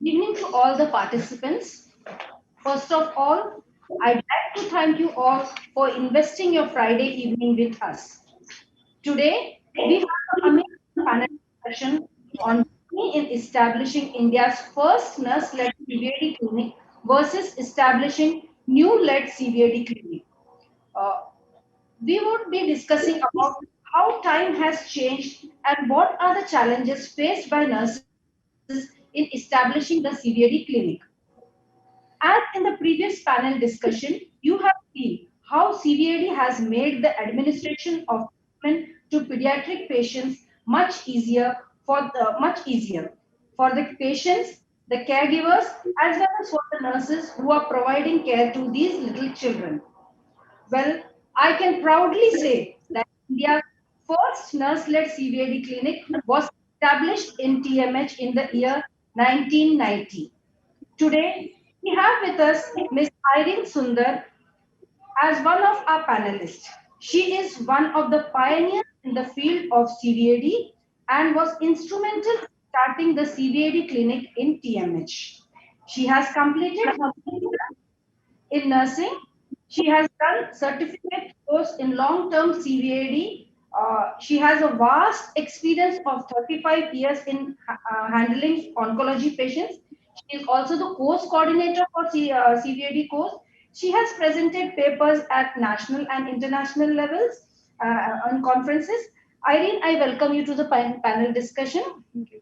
Evening to all the participants. First of all, I'd like to thank you all for investing your Friday evening with us. Today, we have an amazing panel discussion on in establishing India's first nurse-led CVAD clinic versus establishing new-led CVAD clinic. Uh, we would be discussing about how time has changed and what are the challenges faced by nurses in establishing the CVAD clinic. As in the previous panel discussion, you have seen how CVAD has made the administration of treatment to pediatric patients much easier for the patients, the caregivers, as well as for the nurses who are providing care to these little children. Well, I can proudly say that India's first nurse-led CVAD clinic was established in TMH in the year 1990. Today, we have with us Ms. Irene Sundar as one of our panelists. She is one of the pioneers in the field of CVAD and was instrumental in starting the CVAD clinic in TMH. She has completed her in nursing. She has done certificate course in long-term CVAD. She has a vast experience of 35 years in handling oncology patients. She is also the course coordinator for CVAD course. She has presented papers at national and international levels on conferences. Irene, I welcome you to the panel discussion. Thank you.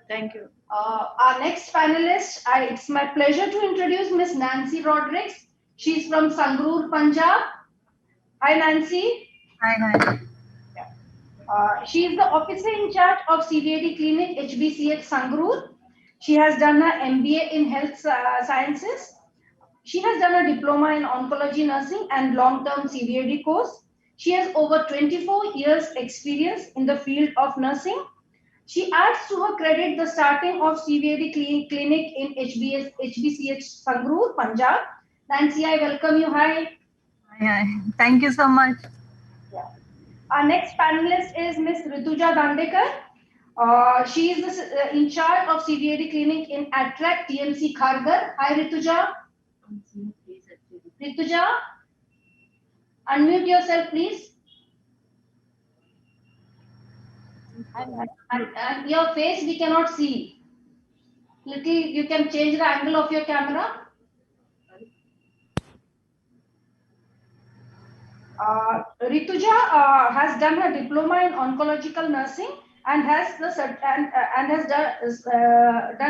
Thank you. Our next panelist, it's my pleasure to introduce Miss Nancy Rodrigues. She's from Sangrur, Punjab. Hi, Nancy. Hi, hi. Yeah. She is the officer in charge of CVAD Clinic HBCH Sangrur. She has done her MBA in Health Sciences. She has done a diploma in oncology nursing and long-term CVAD course. She has over 24 years experience in the field of nursing. She adds to her credit the starting of CVAD clinic in HBCH Sangrur, Punjab. Nancy, I welcome you. Hi. Hi, hi. Thank you so much. Yeah. Our next panelist is Miss Rituja Dandekar. She is in charge of CVAD clinic in Attract TMC Khargar. Hi, Rituja. Rituja, unmute yourself, please. And your face we cannot see. Little, you can change the angle of your camera. Rituja has done her diploma in oncological nursing and has done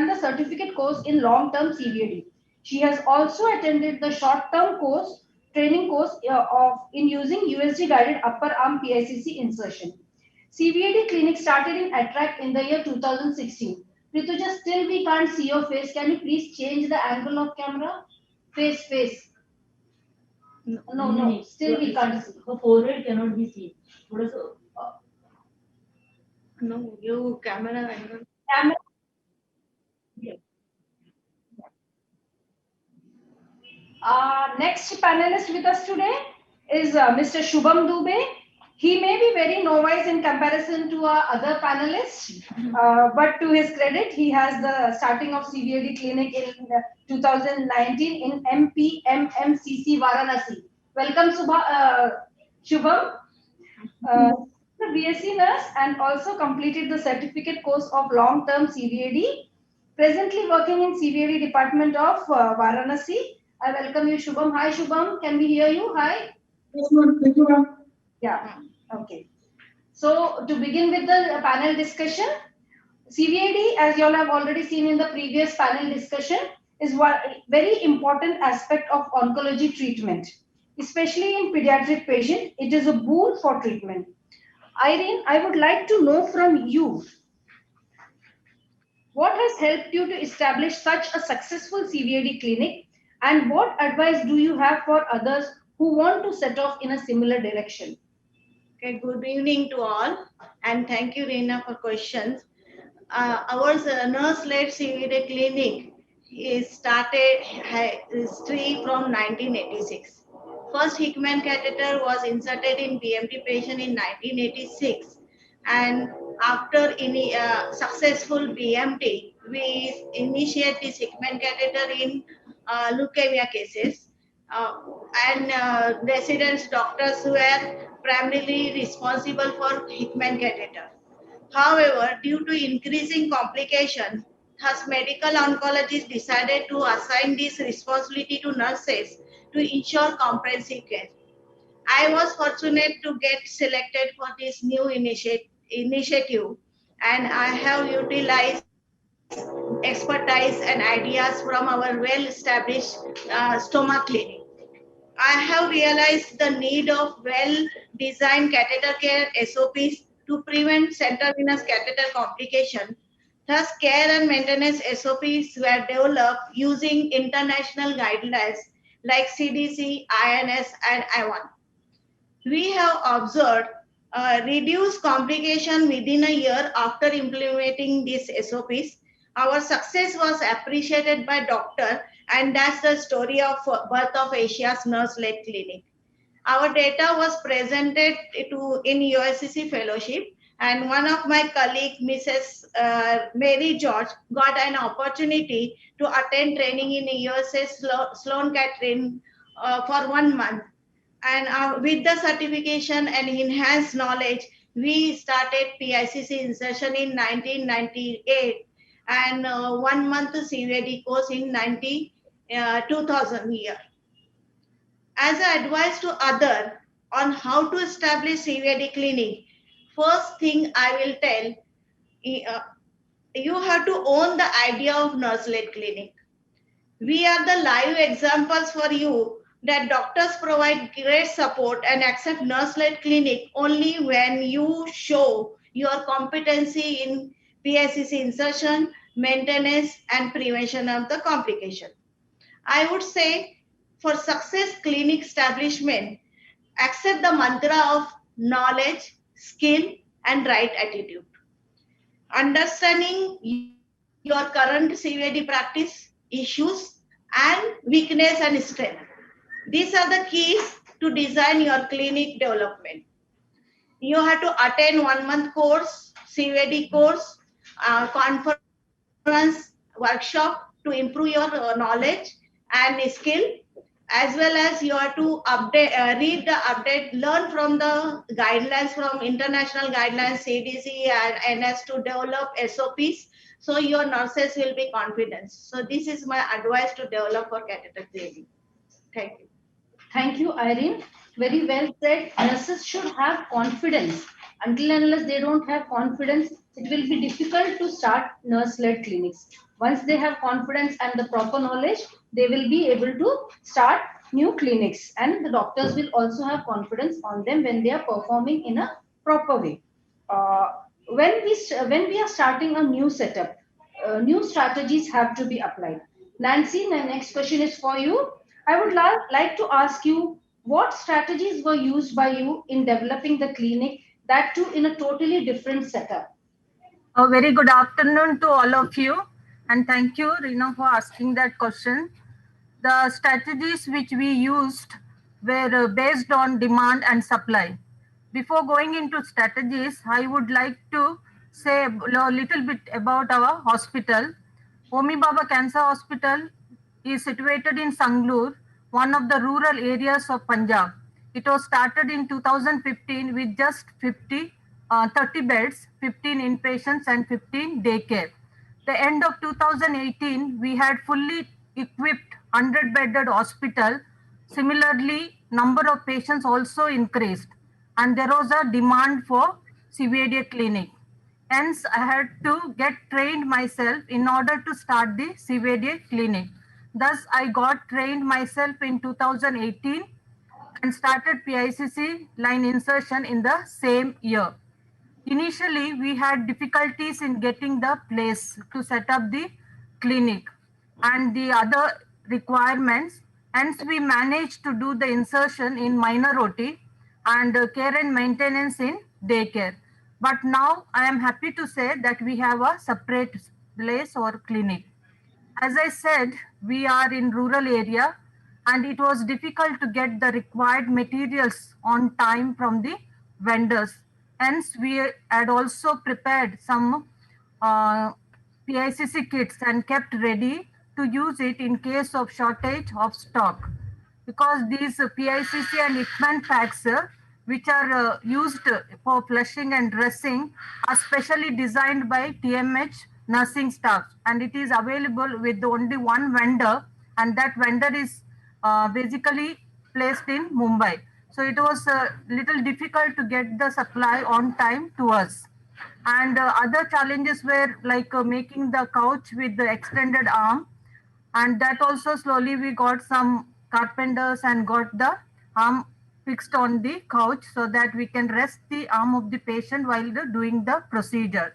the certificate course in long-term CVAD. She has also attended the short-term course training course of in using USG guided upper arm PICC insertion. CVAD clinic started in Attract in the year 2016. Rituja, still we can't see your face. Can you please change the angle of camera? Face. No. Still we can't see. Her forehead cannot be seen. No, you camera angle. Camera. Next panelist with us today is Mr. Shubham Dubey. He may be very novice in comparison to our other panelists, but to his credit, he has the starting of CVAD clinic in 2019 in MPMMCC Varanasi. Welcome, Shubham. The BSc nurse and also completed the certificate course of long-term CVAD. Presently working in CVAD department of Varanasi. I welcome you, Shubham. Hi, Shubham. Can we hear you? Hi. Yes, ma'am. Thank you, ma'am. Yeah. Okay. So to begin with the panel discussion, CVAD, as you all have already seen in the previous panel discussion, is one very important aspect of oncology treatment, especially in pediatric patients. It is a boon for treatment. Irene, I would like to know from you, what has helped you to establish such a successful CVAD clinic, and what advice do you have for others who want to set off in a similar direction? Okay, good evening to all, and thank you, Reena, for questions. Our nurse-led CVD clinic is started history from 1986. First Hickman catheter was inserted in BMT patient in 1986, and after successful BMT, we initiate this Hickman catheter in leukemia cases. And residents, doctors were primarily responsible for Hickman catheter. However, due to increasing complication, thus medical oncologists decided to assign this responsibility to nurses to ensure comprehensive care. I was fortunate to get selected for this new initiative, and I have utilized expertise and ideas from our well-established stoma clinic. I have realized the need of well-designed catheter care SOPs to prevent central venous catheter complication. Thus, care and maintenance SOPs were developed using international guidelines like CDC, INS, and I1. We have observed reduced complication within a year after implementing these SOPs. Our success was appreciated by doctor, and that's the story of birth of Asia's nurse-led clinic. Our data was presented in USCC fellowship, and one of my colleagues, Mrs. Mary George, got an opportunity to attend training in USS Sloan Kettering for 1 month. And with the certification and enhanced knowledge, we started PICC insertion in 1998 and 1 month CVD course in 2000 year. As an advice to other on how to establish CVD clinic, first thing I will tell, you have to own the idea of nurse-led clinic. We are the live examples for you that doctors provide great support and accept nurse-led clinic only when you show your competency in PICC insertion, maintenance, and prevention of the complication. I would say for success clinic establishment, accept the mantra of knowledge, skill, and right attitude. Understanding your current CVD practice, issues, and weakness and strength. These are the keys to design your clinic development. You have to attend 1 month course, CVD course, conference, workshop to improve your knowledge and skill, as well as you have to read the update, learn from the guidelines from international guidelines, CDC and NS to develop SOPs, so your nurses will be confident. So this is my advice to develop for catheter cleaning. Thank you. Thank you, Irene. Very well said. Nurses should have confidence. Until and unless they don't have confidence, it will be difficult to start nurse-led clinics. Once they have confidence and the proper knowledge, they will be able to start new clinics, and the doctors will also have confidence on them when they are performing in a proper way. When we are starting a new setup, new strategies have to be applied. Nancy, the next question is for you. I would like to ask you, what strategies were used by you in developing the clinic, that too in a totally different setup? A very good afternoon to all of you, and thank you, Rina, for asking that question. The strategies which we used were based on demand and supply. Before going into strategies, I would like to say a little bit about our hospital. Homi Baba Cancer Hospital is situated in Sanglur, one of the rural areas of Punjab. It was started in 2015 with just 30 beds, 15 inpatients and 15 daycare. The end of 2018, we had fully equipped 100-bedded hospital. Similarly, number of patients also increased, and there was a demand for CVD clinic. Hence, I had to get trained myself in order to start the CVD clinic. Thus, I got trained myself in 2018 and started PICC line insertion in the same year. Initially, we had difficulties in getting the place to set up the clinic and the other requirements. Hence, we managed to do the insertion in minor OT and care and maintenance in daycare. But now I am happy to say that we have a separate place or clinic. As I said, we are in rural area and it was difficult to get the required materials on time from the vendors. Hence, we had also prepared some PICC kits and kept ready to use it in case of shortage of stock. Because these PICC and Ipman packs, which are used for flushing and dressing, are specially designed by TMH nursing staff, and it is available with only one vendor, and that vendor is basically placed in Mumbai. So it was a little difficult to get the supply on time to us. And other challenges were like making the couch with the extended arm, and that also slowly we got some carpenters and got the arm fixed on the couch so that we can rest the arm of the patient while doing the procedure.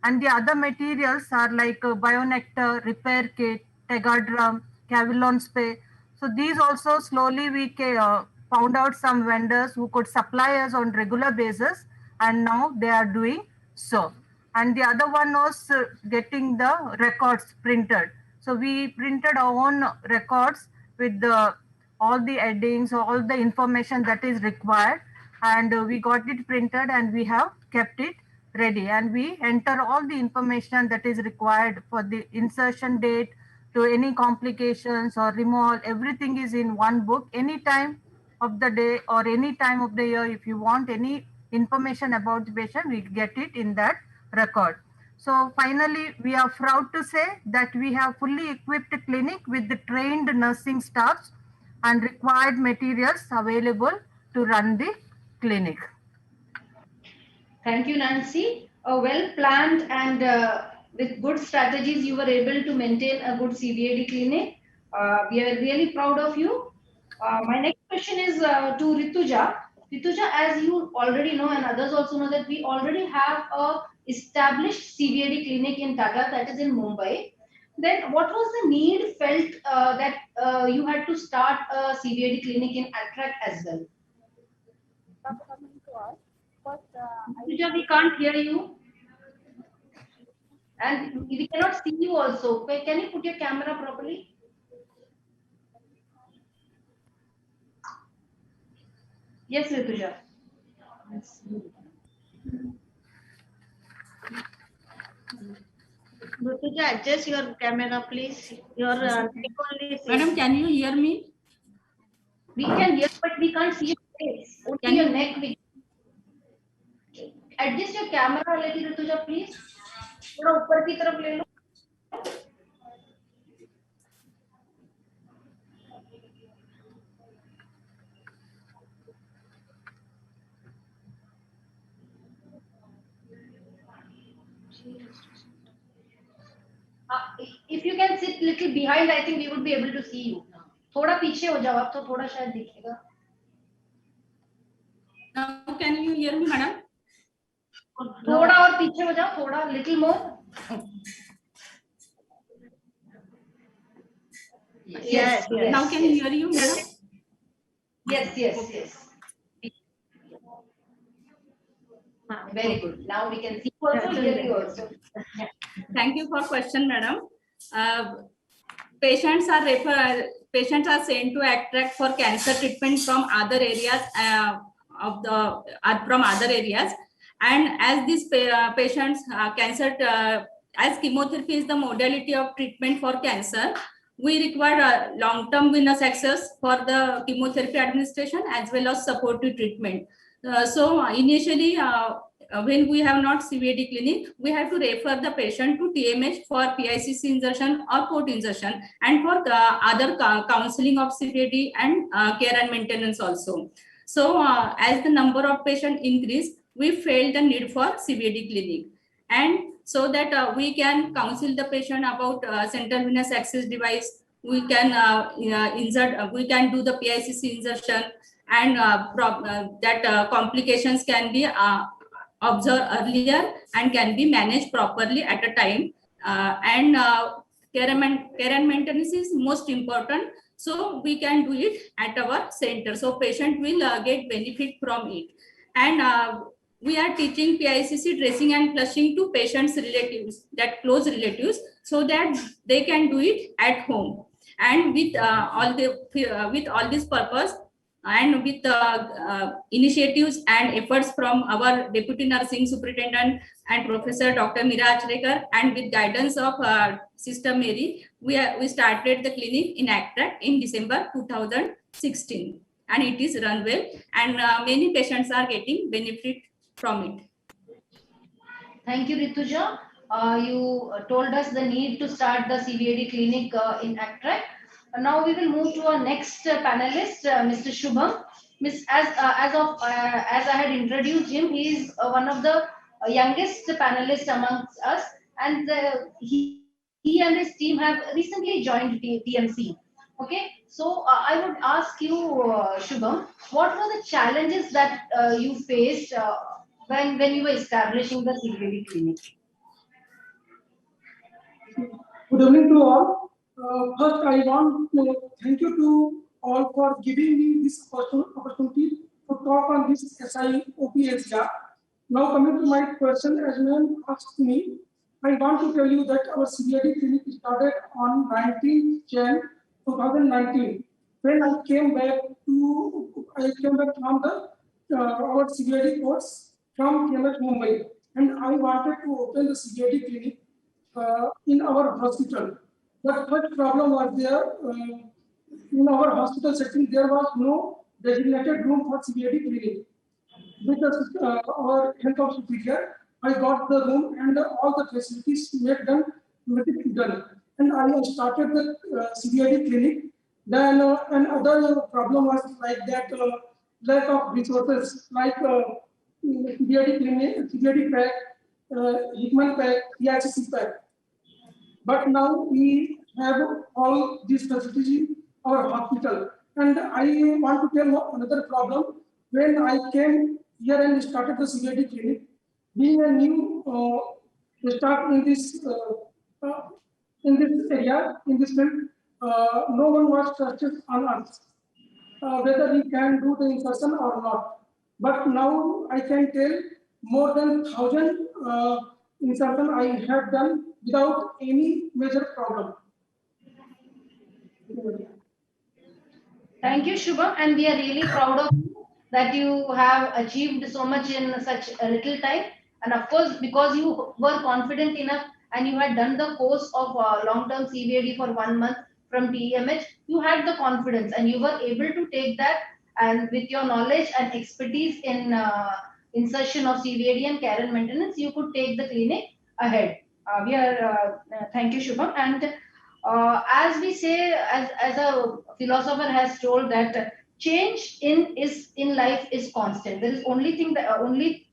And the other materials are like Bionectar, repair kit, Tegadrum, Cavilon spray. So these also slowly we found out some vendors who could supply us on regular basis, and now they are doing so. And the other one was getting the records printed. So we printed our own records with all the headings, all the information that is required, and we got it printed and we have kept it ready, and we enter all the information that is required for the insertion date to any complications or removal. Everything is in one book. Any time of the day or any time of the year, if you want any information about the patient, we get it in that record. So finally, we are proud to say that we have fully equipped clinic with the trained nursing staffs and required materials available to run the clinic. Thank you, Nancy. A well-planned and with good strategies, you were able to maintain a good CVAD clinic. We are really proud of you. My next question is to Rituja. Rituja, as you already know and others also know that we already have a established CVAD clinic in Tata, that is in Mumbai. Then what was the need felt that you had to start a CVAD clinic in Attract as well? Rituja, we can't hear you. And we cannot see you also. Can you put your camera properly? Yes, Rituja. Rituja, adjust your camera, please. Your Madam, can you hear me? We can hear, but we can't see your face. Only your neck. Adjust your camera a little, Rituja, please. थोड़ा ऊपर की तरफ ले लो. If you can sit little behind, I think we would be able to see you. थोड़ा पीछे हो जाओ आप तो थोड़ा शायद दिखेगा. Now can you hear me, madam? थोड़ा और पीछे हो जाओ, थोड़ा little more. Yes. Now can you hear you, madam? Yes. Very good. Now we can see you also, hear you also. Thank you for question, madam. Patients are sent to Attract for cancer treatment from other areas from other areas, and as these patients cancer as chemotherapy is the modality of treatment for cancer, we require long-term venous access for the chemotherapy administration as well as supportive treatment. So initially, when we have not CVAD clinic, we have to refer the patient to TMH for PICC insertion or port insertion, and for other counseling of CVAD and care and maintenance also. So as the number of patients increase, we felt the need for CVAD clinic, and so that we can counsel the patient about central venous access device. We can insert. We can do the PICC insertion, and that complications can be observed earlier and can be managed properly at a time. And care and maintenance is most important. So we can do it at our center. So patient will get benefit from it. And we are teaching PICC dressing and flushing to patients' relatives, that close relatives, so that they can do it at home. And with all this purpose, and with initiatives and efforts from our Deputy Nursing Superintendent and Professor Dr. Meera Achrekar, and with guidance of Sister Mary, we started the clinic in ACTRAC in December 2016, and it is run well, and many patients are getting benefit from it. Thank you, Rituja. You told us the need to start the CVAD clinic in ACTRAC. Now we will move to our next panelist, Mr. Shubham. As I had introduced him, he is one of the youngest panelists amongst us, and he and his team have recently joined TMC. Okay, so I would ask you, Shubham, what were the challenges that you faced when you were establishing the CVAD clinic? Good evening to all. First, I want to thank you to all for giving me this opportunity to talk on this SIOP exam. Now, coming to my question, as ma'am asked me, I want to tell you that our CVAD clinic started on 19th Jan 2019. When I came back from the our CVAD course from KMH Mumbai, and I wanted to open the CVAD clinic in our hospital. But first problem was there in our hospital setting, there was no designated room for CVAD clinic. With our health of superior, I got the room and all the facilities made done. And I started the CVAD clinic. Then another problem was like that lack of resources, like CVAD clinic, CVAD pack, Hickman pack, PICC pack. But now we have all these facilities in our hospital. And I want to tell another problem. When I came here and started the CVAD clinic, being a new staff in this area, in this field, no one was trusted on us whether we can do the insertion or not. But now I can tell more than 1,000 insertion I have done without any major problem. Thank you, Shubham, and we are really proud of you that you have achieved so much in such a little time. And of course, because you were confident enough and you had done the course of long-term CVAD for 1 month from TMH, you had the confidence and you were able to take that, and with your knowledge and expertise in insertion of CVAD and care and maintenance, you could take the clinic ahead. Thank you, Shubham. And as we say, as a philosopher has told that change in life is constant. There is only thing that only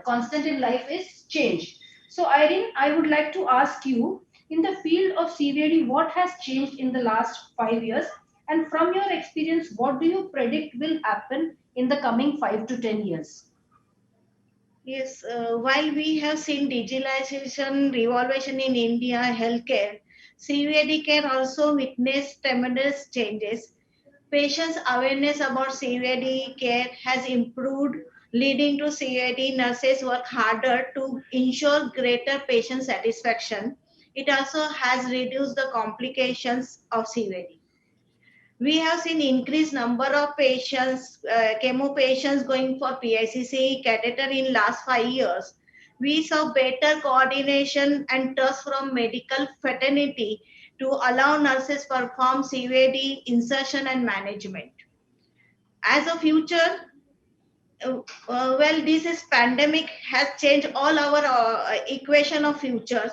constant in life is change. So Irene, I would like to ask you, in the field of CVAD, what has changed in the last 5 years? And from your experience, what do you predict will happen in the coming 5 to 10 years? Yes, while we have seen digitalization revolution in India healthcare, CVAD care also witnessed tremendous changes. Patients' awareness about CVAD care has improved, leading to CVAD nurses work harder to ensure greater patient satisfaction. It also has reduced the complications of CVAD. We have seen increased number of patients, chemo patients going for PICC catheter in last 5 years. We saw better coordination and trust from medical fraternity to allow nurses perform CVAD insertion and management. As a future, this is pandemic has changed all our equation of futures.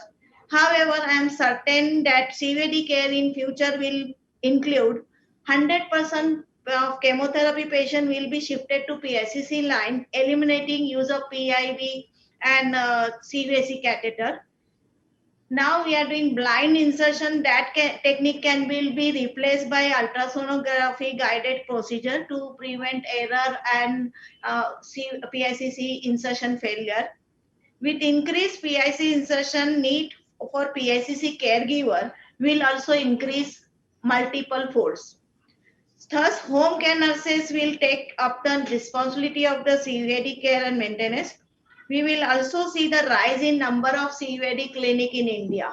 However, I am certain that CVAD care in future will include 100% of chemotherapy patient will be shifted to PICC line, eliminating use of PIV and CVAC catheter. Now we are doing blind insertion. That technique will be replaced by ultrasonography guided procedure to prevent error and PICC insertion failure. With increased PICC insertion, need for PICC caregiver will also increase multiple folds. Thus, home care nurses will take up the responsibility of the CVAD care and maintenance. We will also see the rise in number of CVAD clinic in India.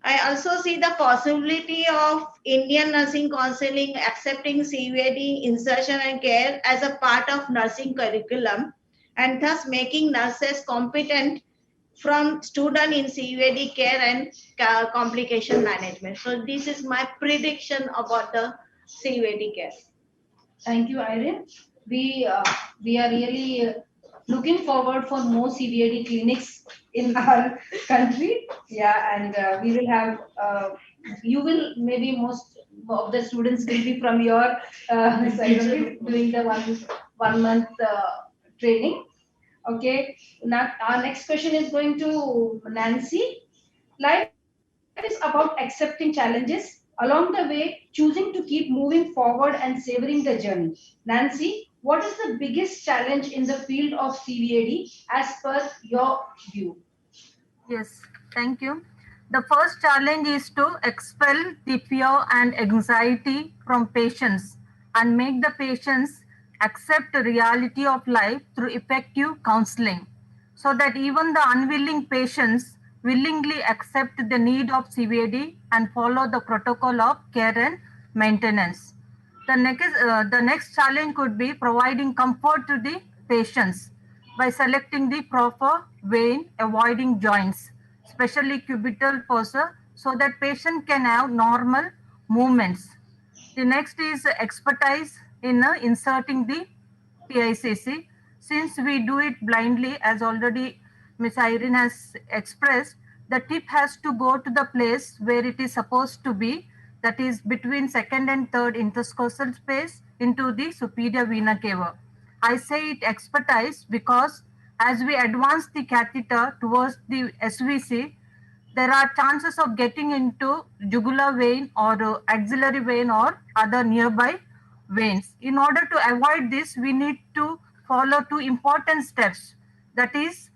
I also see the possibility of Indian Nursing Counseling accepting CVD insertion and care as a part of nursing curriculum and thus making nurses competent from student in CVD care and complication management. So this is my prediction about the CVD care. Thank you, Irene. We are really looking forward for more CVAD clinics in our country. Yeah, and we will have. You will maybe most of the students will be from your side only, doing the 1 month training. Okay. Now our next question is going to Nancy. Life is about accepting challenges. Along the way, choosing to keep moving forward and savoring the journey. Nancy, what is the biggest challenge in the field of CVAD as per your view? Yes, thank you. The first challenge is to expel the fear and anxiety from patients and make the patients accept the reality of life through effective counseling so that even the unwilling patients willingly accept the need of CVD and follow the protocol of care and maintenance. The next challenge could be providing comfort to the patients by selecting the proper vein, avoiding joints, especially cubital fossa, so that patient can have normal movements. The next is expertise in inserting the PICC. Since we do it blindly, as already Ms. Irene has expressed, the tip has to go to the place where it is supposed to be, that is between second and third intercostal space into the superior vena cava. I say it expertise because as we advance the catheter towards the SVC, there are chances of getting into jugular vein or axillary vein or other nearby veins. In order to avoid this, we need to follow two important steps. That is,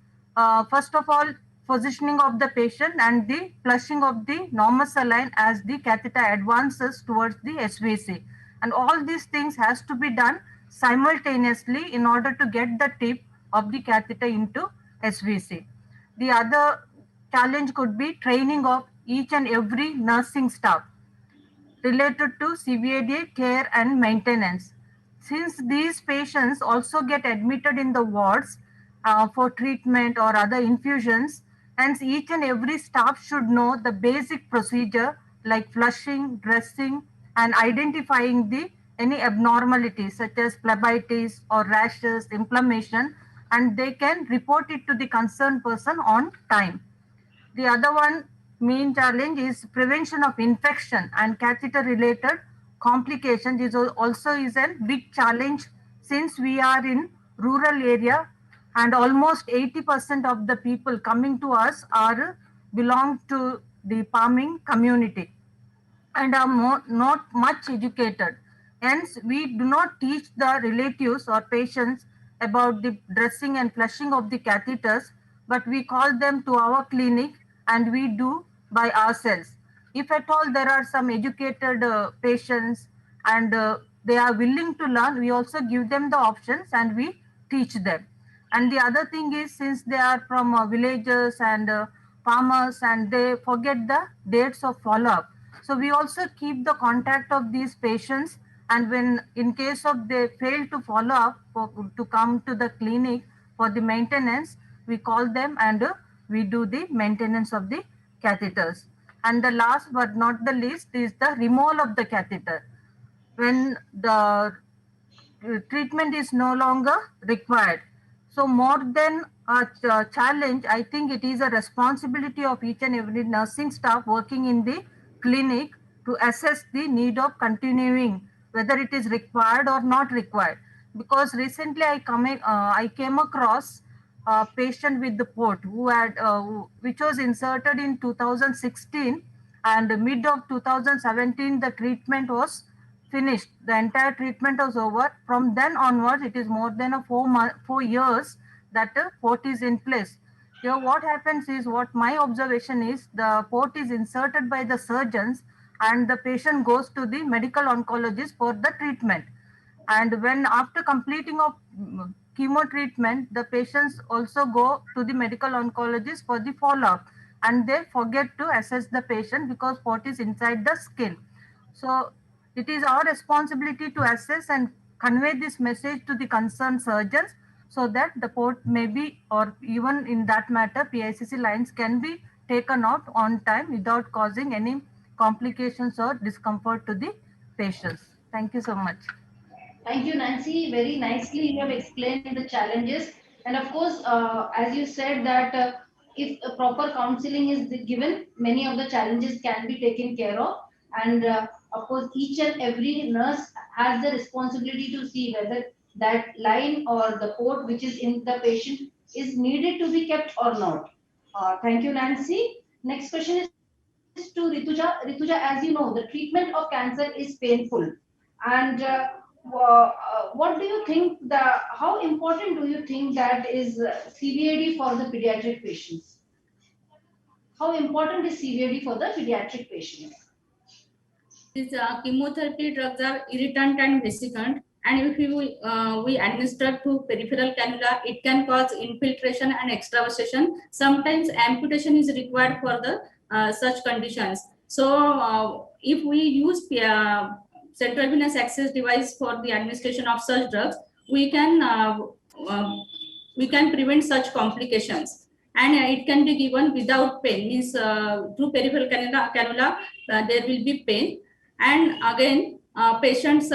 first of all, positioning of the patient and the flushing of the normal saline as the catheter advances towards the SVC. And all these things has to be done simultaneously in order to get the tip of the catheter into SVC. The other challenge could be training of each and every nursing staff related to CVAD care and maintenance. Since these patients also get admitted in the wards for treatment or other infusions, hence each and every staff should know the basic procedure like flushing, dressing, and identifying the any abnormalities such as phlebitis or rashes, inflammation, and they can report it to the concerned person on time. The other one main challenge is prevention of infection and catheter related complications is also is a big challenge since we are in rural area and almost 80% of the people coming to us are belong to the farming community and are not much educated. Hence, we do not teach the relatives or patients about the dressing and flushing of the catheters, but we call them to our clinic and we do by ourselves. If at all there are some educated patients and they are willing to learn, we also give them the options and we teach them. And the other thing is, since they are from villages and farmers and they forget the dates of follow up, so we also keep the contact of these patients, and when in case of they fail to follow up to come to the clinic for the maintenance, we call them and we do the maintenance of the catheters. And the last but not the least is the removal of the catheter. When the treatment is no longer required. So more than a challenge, I think it is a responsibility of each and every nursing staff working in the clinic to assess the need of continuing, whether it is required or not required. Because recently I came across a patient with the port who had which was inserted in 2016 and mid of 2017 the treatment was finished. The entire treatment was over. From then onwards, it is more than a 4 years that the port is in place. Here, what happens is, what my observation is, the port is inserted by the surgeons, and the patient goes to the medical oncologist for the treatment. And when after completing of chemo treatment, the patients also go to the medical oncologist for the follow-up. and they forget to assess the patient because port is inside the skin. So it is our responsibility to assess and convey this message to the concerned surgeons so that the port may be, or even in that matter, PICC lines can be taken out on time without causing any complications or discomfort to the patients. Thank you so much. Thank you, Nancy. Very nicely you have explained the challenges. And of course, as you said that if a proper counseling is given, many of the challenges can be taken care of. And of course, each and every nurse has the responsibility to see whether that line or the port which is in the patient is needed to be kept or not. Thank you, Nancy. Next question is to Rituja. Rituja, as you know, the treatment of cancer is painful. And what do you think how important do you think that is CVAD for the pediatric patients? How important is CVAD for the pediatric patients? These chemotherapy drugs are irritant and vesicant, and if we administer through peripheral cannula, it can cause infiltration and extravasation. Sometimes amputation is required for the such conditions. So if we use central venous access device for the administration of such drugs, we can prevent such complications, and it can be given without pain. Means through peripheral cannula there will be pain. And again, patients,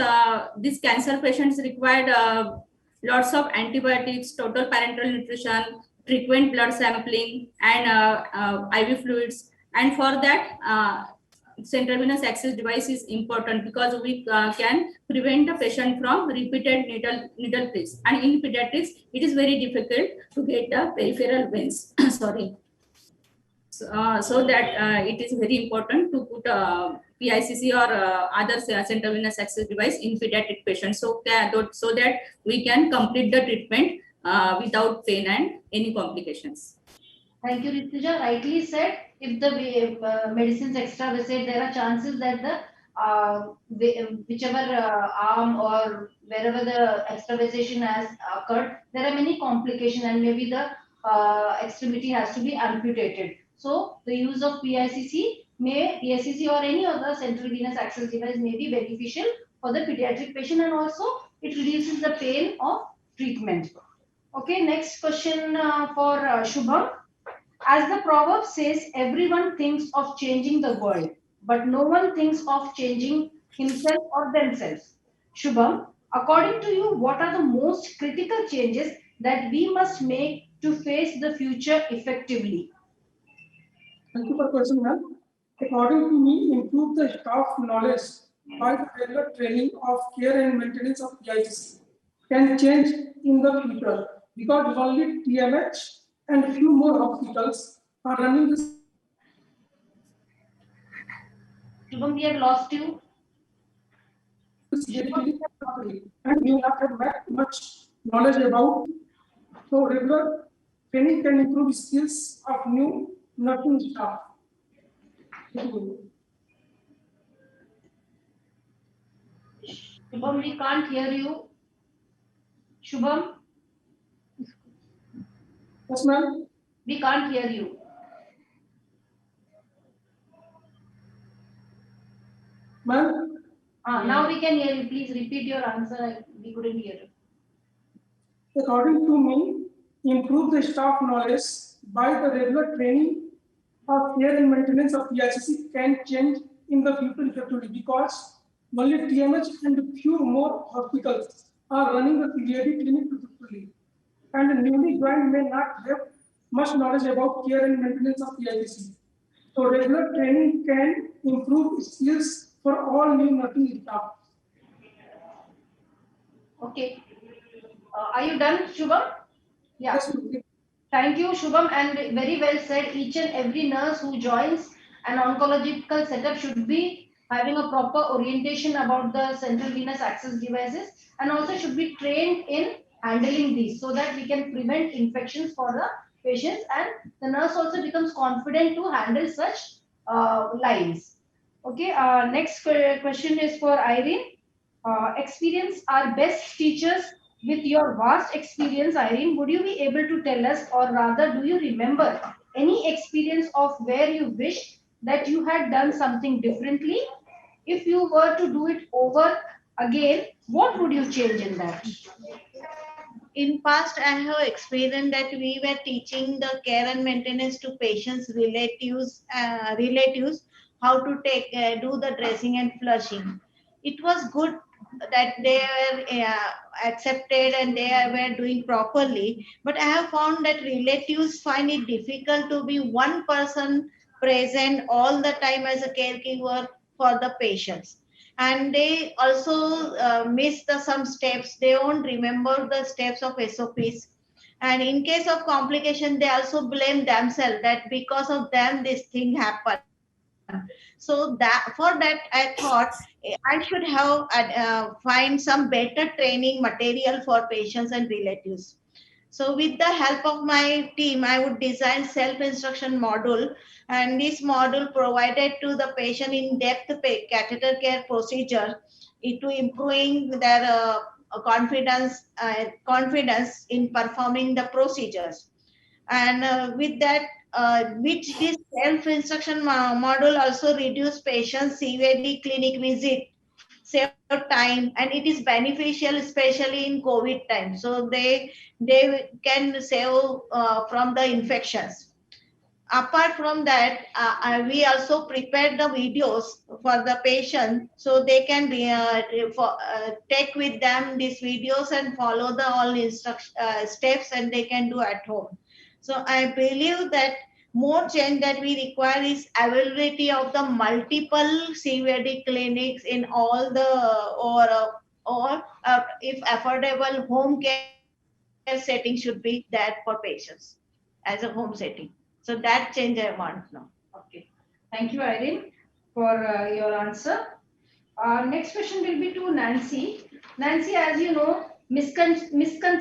these cancer patients required lots of antibiotics, total parenteral nutrition, frequent blood sampling, and IV fluids. And for that, central venous access device is important because we can prevent the patient from repeated needle pricks. And in pediatrics, it is very difficult to get the peripheral veins. Sorry. So that it is very important to put PICC or other central venous access device in pediatric patients, so that we can complete the treatment without pain and any complications. Thank you, Rituja. Rightly said, if the medicines extravasate, there are chances that whichever arm or wherever the extravasation has occurred, there are many complications and maybe the extremity has to be amputated. So the use of PICC or any other central venous access device may be beneficial for the pediatric patient, and also it reduces the pain of treatment. Okay, next question for Shubham. As the proverb says, everyone thinks of changing the world, but no one thinks of changing himself or themselves. Shubham, according to you, what are the most critical changes that we must make to face the future effectively? Thank you for the question, ma'am. According to me, improve the staff knowledge by the regular training of care and maintenance of PICC can change in the future because only TMH and few more hospitals are running this. Shubham, we have lost you. And you have much knowledge about. So regular training can improve skills of new nursing staff. Shubham, we can't hear you. Shubham? Yes, ma'am. We can't hear you. Ma'am? Now we can hear you. Please repeat your answer. We couldn't hear you. According to me, improve the staff knowledge by the regular training of care and maintenance of PICC can change in the future effectively because only TMH and few more hospitals are running the CVAD clinic effectively. And newly joined may not have much knowledge about care and maintenance of PICC. So regular training can improve skills for all new nursing staff. Okay. Are you done, Shubham? Yeah. Yes, Thank you, Shubham, and very well said. Each and every nurse who joins an oncological setup should be having a proper orientation about the central venous access devices, and also should be trained in handling these so that we can prevent infections for the patients, and the nurse also becomes confident to handle such lines. Okay, next question is for Irene. Experience are best teachers. With your vast experience, Irene, would you be able to tell us, or rather, do you remember Any experience of where you wished that you had done something differently? If you were to do it over again, what would you change in that? In past, I have experienced that we were teaching the care and maintenance to patients' relatives how to do the dressing and flushing. It was good that they were accepted and they were doing properly. But I have found that relatives find it difficult to be one person present all the time as a caregiver for the patients, and they also miss some steps. They won't remember the steps of SOPs, and in case of complication they also blame themselves that because of them this thing happened. So that for that I thought I should have find some better training material for patients and relatives. So with the help of my team, I would design self-instruction module, and this module provided to the patient in-depth catheter care procedure to improving their confidence in performing the procedures. And with that, which this self-instruction module also reduce patients CVD clinic visit, save time, and it is beneficial especially in COVID time. So they can save from the infections. Apart from that, we also prepared the videos for the patient so they can take with them these videos and follow the all steps, and they can do at home. So I believe that more change that we require is availability of the multiple CVD clinics in all the, or if affordable home care setting should be there for patients as a home setting. So that change I want now. Okay. Thank you, Irene, for your answer. Next question will be to Nancy. Nancy, as you know, misconceptions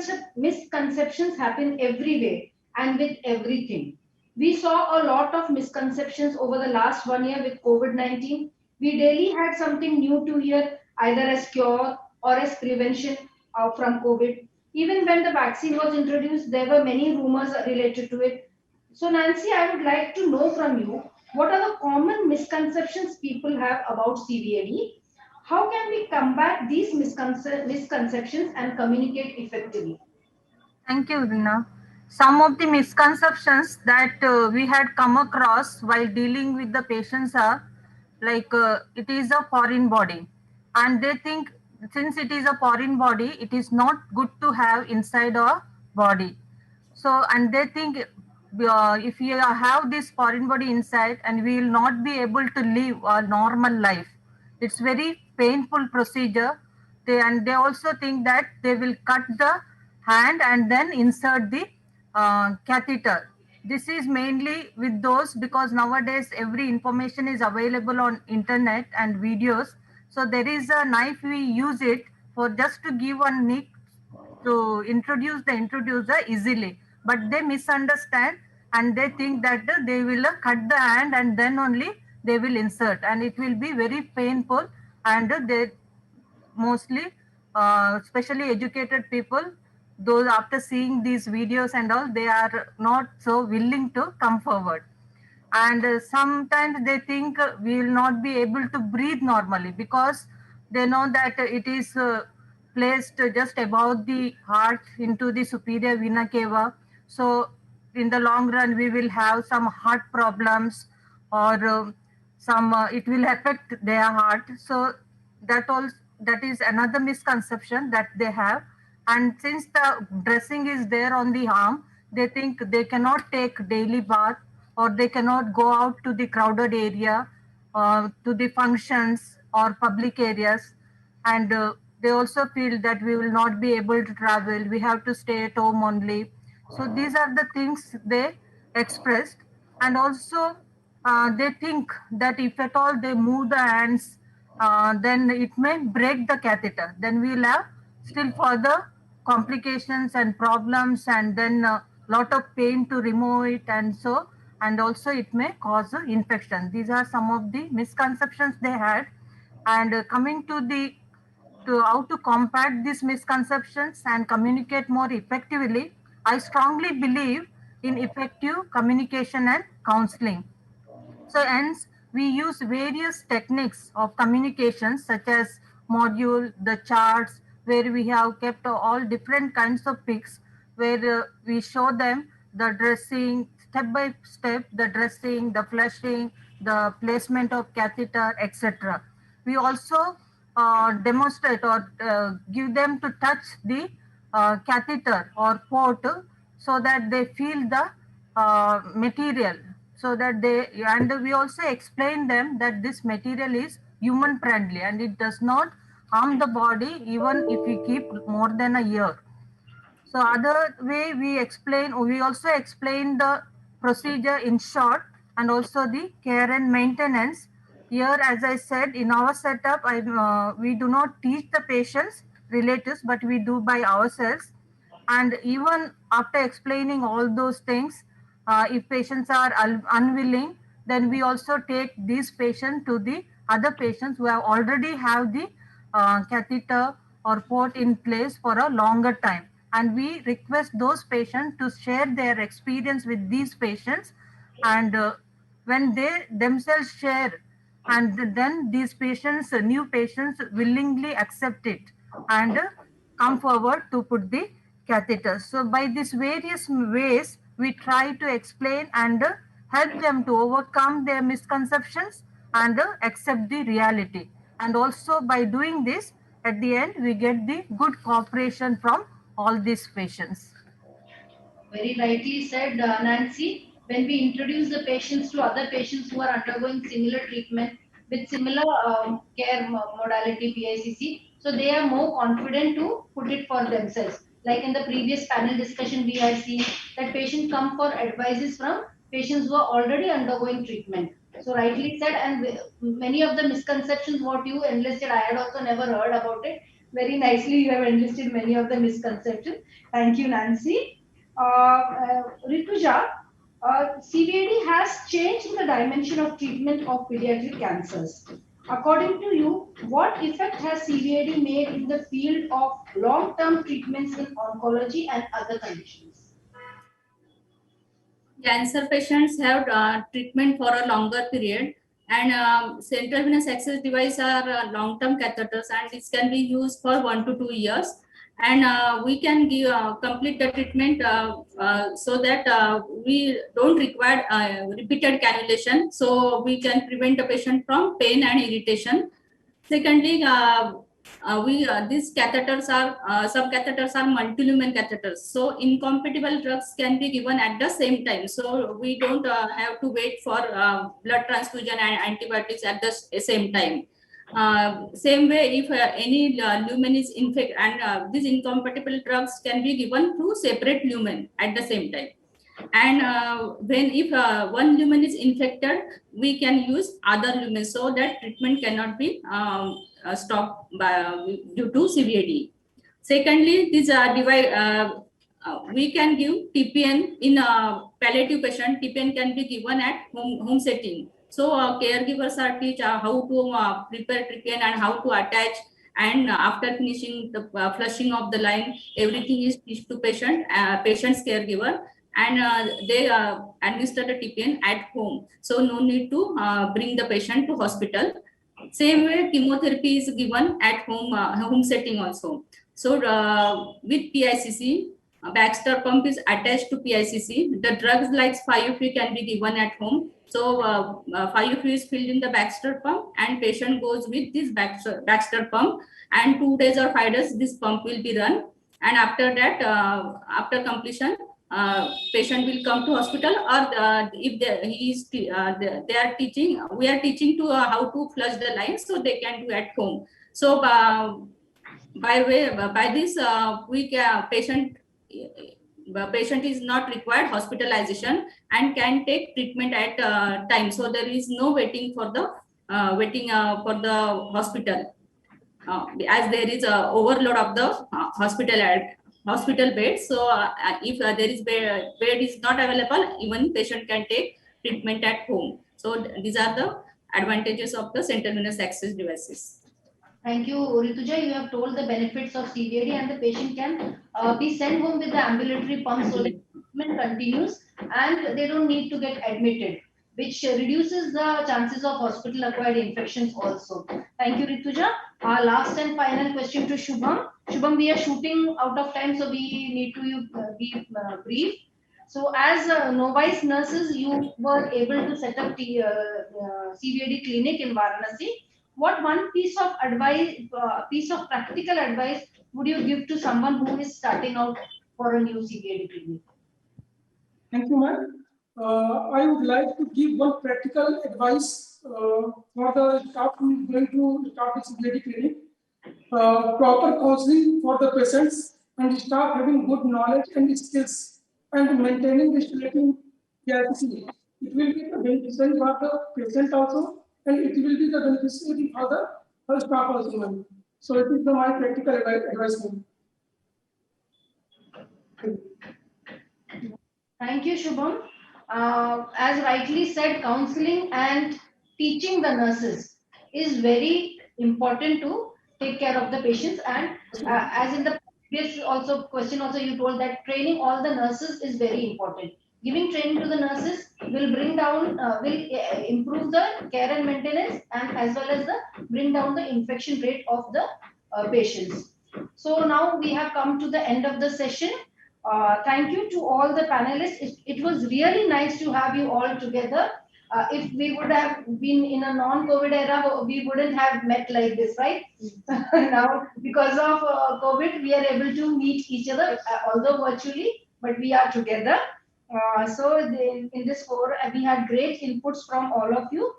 happen every day and with everything. We saw a lot of misconceptions over the last 1 year with COVID-19. We daily had something new to hear, either as cure or as prevention from COVID. Even when the vaccine was introduced, there were many rumors related to it. So, Nancy, I would like to know from you, what are the common misconceptions people have about CVAD? How can we combat these misconceptions and communicate effectively? Thank you, Rina. Some of the misconceptions that we had come across while dealing with the patients are like it is a foreign body, and they think since it is a foreign body, it is not good to have inside our body. So, and they think if you have this foreign body inside, and we will not be able to live a normal life. It's very painful procedure. They also think that they will cut the hand and then insert the catheter. This is mainly with those because nowadays every information is available on internet and videos. So there is a knife, we use it for just to give a nick to introduce the introducer easily, but they misunderstand and they think that they will cut the hand and then only they will insert, and it will be very painful. And they mostly, especially educated people, those after seeing these videos and all, they are not so willing to come forward. And sometimes they think we will not be able to breathe normally because they know that it is placed just above the heart into the superior vena cava. So in the long run we will have some heart problems, or some it will affect their heart. So that is another misconception that they have. And since the dressing is there on the arm, they think they cannot take daily bath, or they cannot go out to the crowded area, to the functions or public areas. And they also feel that we will not be able to travel, we have to stay at home only. So these are the things they expressed. And also they think that if at all they move the hands, then it may break the catheter, then we'll have still further complications and problems, and then a lot of pain to remove it, and so, and also it may cause an infection. These are some of the misconceptions they had. And coming to the to how to combat these misconceptions and communicate more effectively, I strongly believe in effective communication and counseling. So hence we use various techniques of communication such as module, the charts, where we have kept all different kinds of pics where we show them the dressing step by step, the dressing, the flushing, the placement of catheter, etc. We also demonstrate or give them to touch the catheter or port so that they feel the material, so that they, and we also explain them that this material is human friendly and it does not harm the body even if we keep more than a year. So other way we also explain the procedure in short and also the care and maintenance. Here, as I said, in our setup, we do not teach the patients, relatives, but we do by ourselves. And even after explaining all those things, if patients are unwilling, then we also take these patients to the other patients who have already have the catheter or port in place for a longer time, and we request those patients to share their experience with these patients, and when they themselves share, and then these patients, new patients, willingly accept it and come forward to put the catheter. So by these various ways we try to explain and help them to overcome their misconceptions and accept the reality. And also by doing this, at the end we get the good cooperation from all these patients. Very rightly said, Nancy. When we introduce the patients to other patients who are undergoing similar treatment with similar care modality PICC, so they are more confident to put it for themselves. Like in the previous panel discussion, we had seen that patients come for advices from patients who are already undergoing treatment. So rightly said, and many of the misconceptions what you enlisted, I had also never heard about it. Very nicely, you have enlisted many of the misconceptions. Thank you, Nancy. Rituja, CVAD has changed the dimension of treatment of pediatric cancers. According to you, what effect has CVAD made in the field of long-term treatments in oncology and other conditions? Cancer patients have treatment for a longer period, and central venous access device are long-term catheters, and this can be used for 1 to 2 years, and we can give complete the treatment so that we don't require repeated cannulation, so we can prevent the patient from pain and irritation. Secondly, these catheters are subcatheters are multi-lumen catheters, so incompatible drugs can be given at the same time. So we don't have to wait for blood transfusion and antibiotics at the same time. Same way, if any lumen is infected, and these incompatible drugs can be given through separate lumen at the same time. And when if one lumen is infected, we can use other lumen, so that treatment cannot be stopped due to CVAD. Secondly, this we can give TPN in a palliative patient. TPN can be given at home setting. So caregivers are teach how to prepare TPN and how to attach. And after finishing the flushing of the line, everything is teach to patient's caregiver, and they administer the TPN at home. So no need to bring the patient to hospital. Same way, chemotherapy is given at home setting also. So with PICC, Baxter pump is attached to PICC. The drugs like 5-FU can be given at home. So 5-FU is filled in the Baxter pump, and patient goes with this Baxter pump, and 2 days or 5 days this pump will be run. And after that, after completion, patient will come to hospital, or if they are teaching, we are teaching to how to flush the lines, so they can do at home. So by this patient is not required hospitalization and can take treatment at time. So there is no waiting for the hospital, as there is a overload of the hospital bed. So if there is bed is not available, even patient can take treatment at home. So these are the advantages of the central venous access devices. Thank you, Rituja. You have told the benefits of CVAD, and the patient can be sent home with the ambulatory pump so that treatment continues and they don't need to get admitted, which reduces the chances of hospital acquired infections also. Thank you, Rituja. Our last and final question to Shubham. Shubham, we are shooting out of time, so we need to be brief. So, as novice nurses, you were able to set up the CVAD clinic in Varanasi. What one piece of advice, piece of practical advice would you give to someone who is starting out for a new CVAD clinic? Thank you, ma'am. I would like to give one practical advice for the staff who is going to start this CVAD clinic. Proper counseling for the patients and staff having good knowledge and skills and maintaining the relative carefully. It will be the beneficiary for the patient also, and it will be the beneficiary for the staff also, ma'am. So it is my practical advice, ma'am. Thank you, Shubham. As rightly said, counseling and teaching the nurses is very important to take care of the patients. And as in the previous also question, also you told that training all the nurses is very important. Giving training to the nurses will bring down, will improve the care and maintenance, and as well as the bring down the infection rate of the patients. So now we have come to the end of the session. Thank you to all the panelists. It was really nice to have you all together. If we would have been in a non-COVID era, we wouldn't have met like this, right? Now, because of COVID, we are able to meet each other, although virtually, but we are together. In this forum, we had great inputs from all of you.